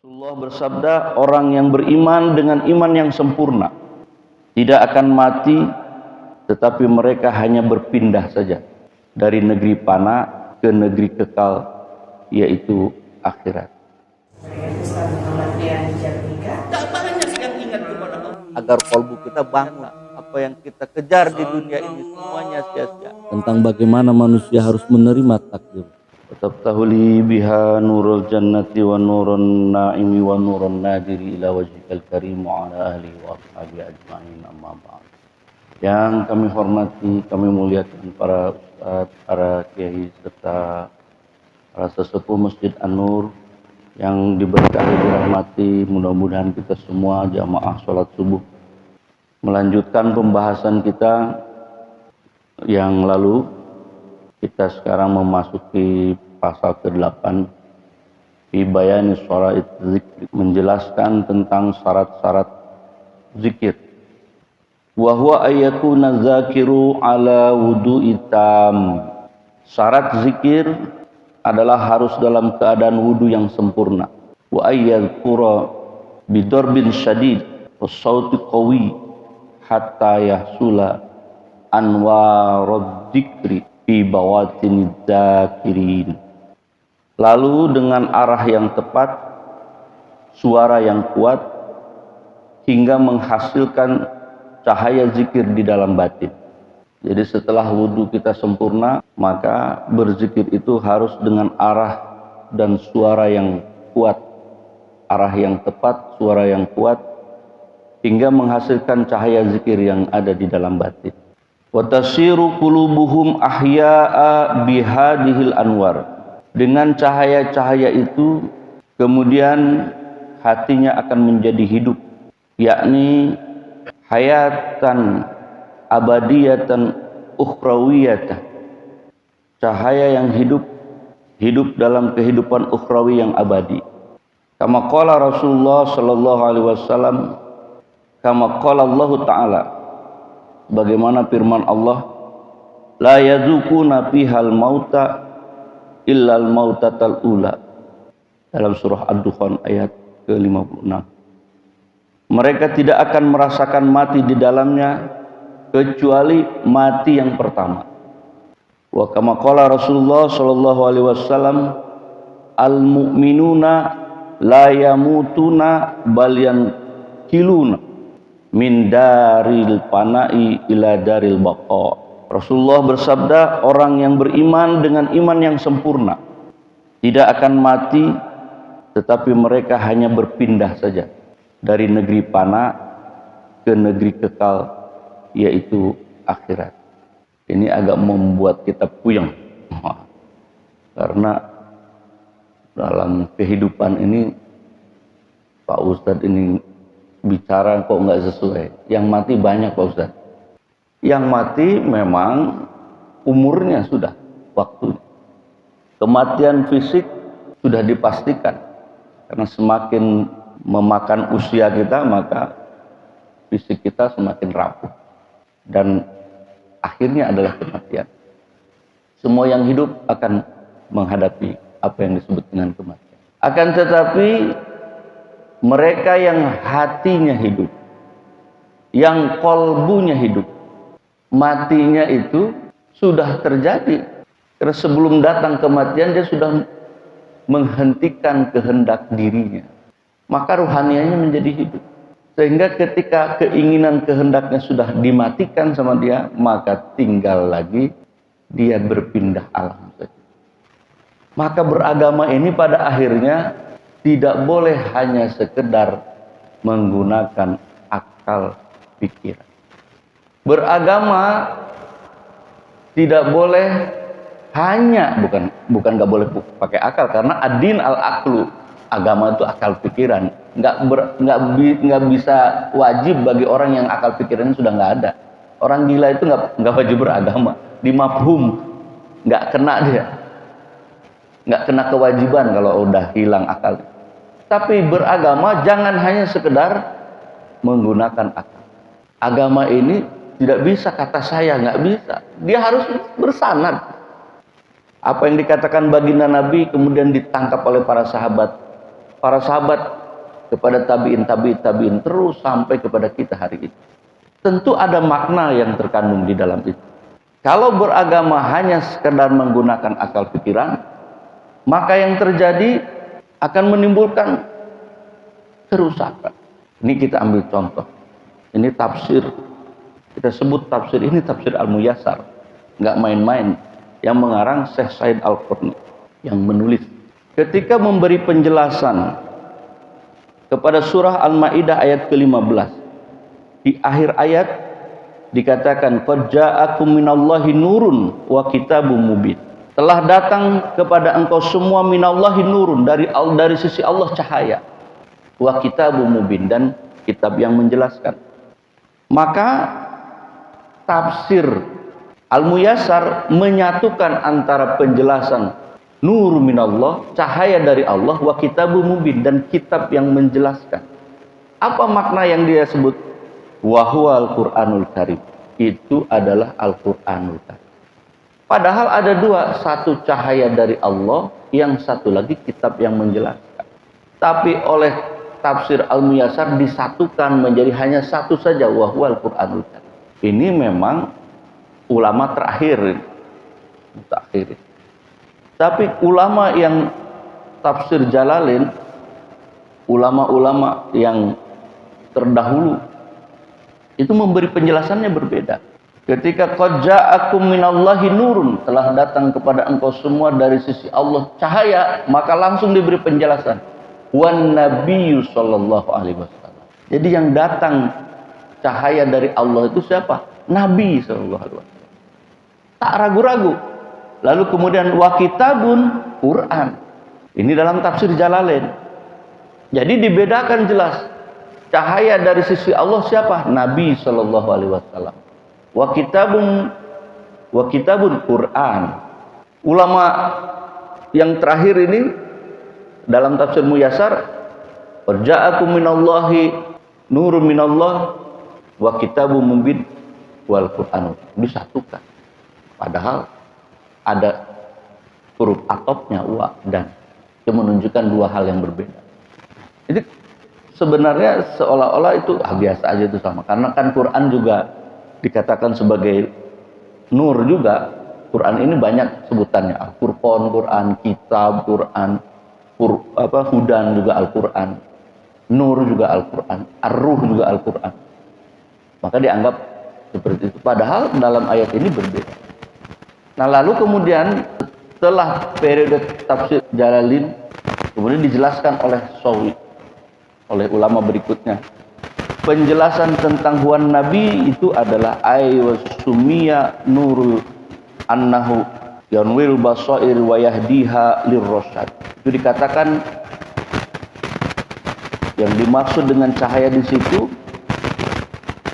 Rasulullah bersabda, orang yang beriman dengan iman yang sempurna tidak akan mati, tetapi mereka hanya berpindah saja dari negeri fana ke negeri kekal, yaitu akhirat. Agar kalbu kita bangun, apa yang kita kejar di dunia ini semuanya sia-sia. Tentang bagaimana manusia harus menerima takdir. Tabtahuli biha nurul jannati wa nurun naimi wa nurun nadiri ila wajhikal karim wa ala ahli wa ashabi ajma'in, amma ba'd. Yang kami hormati, kami muliakan para ustaz, para kiai serta para sesepuh Masjid An-Nur yang diberkahi dirahmati. Mudah-mudahan kita semua jamaah sholat subuh melanjutkan pembahasan kita yang lalu. Kita sekarang memasuki pasal ke-8 fi bayani syara'it zikr, menjelaskan tentang syarat-syarat zikir. Wa huwa ayyakuna zakiru ala wudu'i tam. Syarat zikir adalah harus dalam keadaan wudu yang sempurna. Wa ayyadhkura bidarbin syadid wa sauti qawi hatta yahsula anwarud dzikri fi bawatin dzakirin. Lalu dengan arah yang tepat, suara yang kuat, hingga menghasilkan cahaya zikir di dalam batin. Jadi setelah wudhu kita sempurna, maka berzikir itu harus dengan arah dan suara yang kuat. Arah yang tepat, suara yang kuat, hingga menghasilkan cahaya zikir yang ada di dalam batin. Wa tasiru qulubuhum ahya'a bihadihil anwar. Dengan cahaya-cahaya itu kemudian hatinya akan menjadi hidup, yakni hayatan abadiyatan ukhrawiyatan. Cahaya yang hidup dalam kehidupan ukhrawi yang abadi. Kama qala Rasulullah sallallahu alaihi wasallam, kama qala Allah Ta'ala, bagaimana firman Allah, la yadzuquna fihal mauta illal mautatal ula, dalam surah Ad-Dukhan ayat ke-56. Mereka tidak akan merasakan mati di dalamnya kecuali mati yang pertama. Wa kama qala Rasulullah sallallahu alaihi wasallam, al mu'minuna la yamutuna bal yankiluna min daril pana'i ila daril baqa. Rasulullah bersabda, orang yang beriman dengan iman yang sempurna tidak akan mati, tetapi mereka hanya berpindah saja dari negeri fana ke negeri kekal, yaitu akhirat. Ini agak membuat kita puyeng karena dalam kehidupan ini Pak Ustadz ini bicara kok nggak sesuai. Yang mati banyak Pak Ustadz. Yang mati memang umurnya sudah waktu. Kematian fisik sudah dipastikan. Karena semakin memakan usia kita, maka fisik kita semakin rapuh. Dan akhirnya adalah kematian. Semua yang hidup akan menghadapi apa yang disebut dengan kematian. Akan tetapi mereka yang hatinya hidup, yang kolbunya hidup, matinya itu sudah terjadi. Karena sebelum datang kematian dia sudah menghentikan kehendak dirinya. Maka ruhanianya menjadi hidup. Sehingga ketika keinginan kehendaknya sudah dimatikan sama dia, maka tinggal lagi dia berpindah alam saja. Maka beragama ini pada akhirnya tidak boleh hanya sekedar menggunakan akal pikiran. Beragama tidak boleh hanya, bukan nggak boleh pakai akal, karena ad-din al-aqlu, agama itu akal pikiran. Nggak bisa wajib bagi orang yang akal pikirannya sudah nggak ada. Orang gila itu nggak wajib beragama, di mafhum nggak kena dia, nggak kena kewajiban kalau udah hilang akal. Tapi beragama jangan hanya sekedar menggunakan akal. Agama ini tidak bisa kata saya, nggak bisa. Dia harus bersanad. Apa yang dikatakan baginda Nabi kemudian ditangkap oleh para sahabat. para sahabat, kepada tabi'in terus sampai kepada kita hari ini. Tentu ada makna yang terkandung di dalam itu. Kalau beragama hanya sekedar menggunakan akal pikiran, maka yang terjadi akan menimbulkan kerusakan. Ini kita ambil contoh. Ini tafsir. Kita sebut tafsir ini tafsir Al-Muyassar. Nggak main-main. Yang mengarang Syekh Said Al-Qurni. Yang menulis. Ketika memberi penjelasan kepada surah Al-Ma'idah ayat ke-15. Di akhir ayat dikatakan qad ja'akum minallahi nurun wa kitabum mubin. Telah datang kepada engkau semua minallahi nurun, dari sisi Allah cahaya. Wa kitabum mubin, dan kitab yang menjelaskan. Maka tafsir Al-Muyassar menyatukan antara penjelasan nur minallah, cahaya dari Allah, wa kitabum mubin, dan kitab yang menjelaskan. Apa makna yang dia sebut? Wa huwal Qur'anul Karim. Itu adalah Al-Qur'anul Karim. Padahal ada dua, satu cahaya dari Allah, yang satu lagi kitab yang menjelaskan. Tapi oleh tafsir Al-Muyassar disatukan menjadi hanya satu saja, wa huwal Qur'anul Karim. Ini memang ulama terakhir. Tapi ulama yang tafsir Jalalain, ulama-ulama yang terdahulu, itu memberi penjelasannya berbeda. Ketika qad ja'akum minallahi nurun, telah datang kepada engkau semua dari sisi Allah cahaya, maka langsung diberi penjelasan. Wan nabiyyu sallallahu alaihi wasallam. Jadi yang datang cahaya dari Allah itu siapa? Nabi sallallahu alaihi wasallam. Tak ragu-ragu. Lalu kemudian wa kitabun Quran. Ini dalam tafsir Jalalain. Jadi dibedakan jelas. Cahaya dari sisi Allah siapa? Nabi sallallahu alaihi wasallam. Wa kitabun Quran. Ulama yang terakhir ini dalam tafsir Muyassar, "Ja'akum minallahi nurun minallah wa kitabun mubin wal Qur'an." Disatukan. Padahal ada huruf atofnya wa dan, itu menunjukkan dua hal yang berbeda. Jadi sebenarnya seolah-olah itu biasa aja itu sama, karena kan Quran juga dikatakan sebagai nur juga. Quran ini banyak sebutannya, Al-Furqan Quran, Kitab Quran, Hudan juga Al-Quran, Nur juga Al-Quran, Ar-Ruh juga Al-Quran. Maka dianggap seperti itu. Padahal dalam ayat ini berbeda. Nah lalu kemudian setelah periode tafsir Jalalain, kemudian dijelaskan oleh Sawi, oleh ulama berikutnya. Penjelasan tentang huwan nabi itu adalah aywasumiya nurul annahu yanwil basair wa yahdiha lirrasyad. Itu dikatakan yang dimaksud dengan cahaya di situ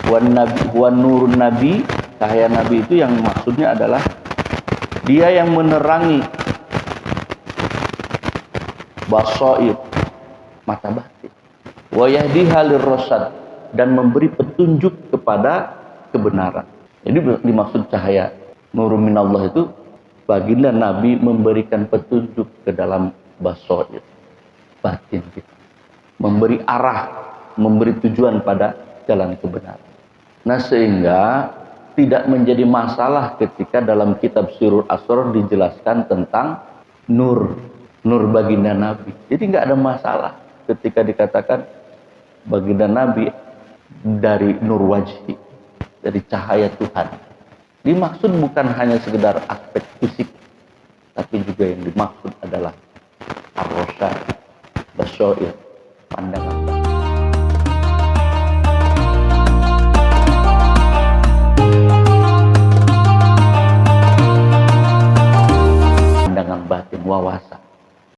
huwan nurun nabi, cahaya nabi itu yang maksudnya adalah dia yang menerangi basair, mata batin, wa yahdiha lirrasyad, dan memberi petunjuk kepada kebenaran. Jadi dimaksud cahaya nurun minallah itu baginda Nabi memberikan petunjuk ke dalam basair, batin kita, memberi arah, memberi tujuan pada jalan kebenaran. Nah sehingga tidak menjadi masalah ketika dalam kitab Sirrul Asrar dijelaskan tentang nur baginda Nabi. Jadi nggak ada masalah ketika dikatakan baginda Nabi dari nur wajhi, dari cahaya Tuhan. Dimaksud bukan hanya sekedar aspek fisik, tapi juga yang dimaksud adalah ar-rasyad, basair, pandangan